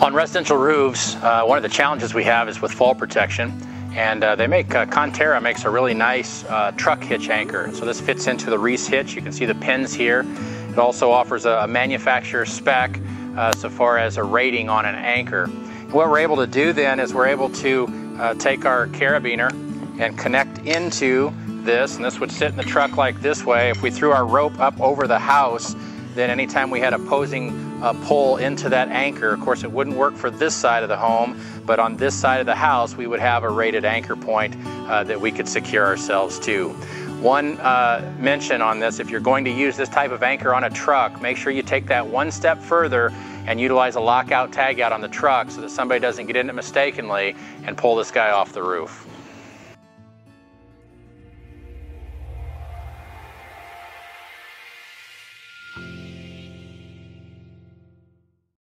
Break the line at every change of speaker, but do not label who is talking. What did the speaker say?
On residential roofs, one of the challenges we have is with fall protection, and Contera makes a really nice truck hitch anchor. So this fits into the Reese hitch. You can see the pins here. It also offers a manufacturer spec so far as a rating on an anchor. And what we're able to do then is we're able to take our carabiner and connect into this, and this would sit in the truck like this way. If we threw our rope up over the house, then anytime we had opposing pull into that anchor, of course it wouldn't work for this side of the home, but on this side of the house we would have a rated anchor point that we could secure ourselves to. One mention on this: if you're going to use this type of anchor on a truck, make sure you take that one step further and utilize a lockout tagout on the truck so that somebody doesn't get in it mistakenly and pull this guy off the roof.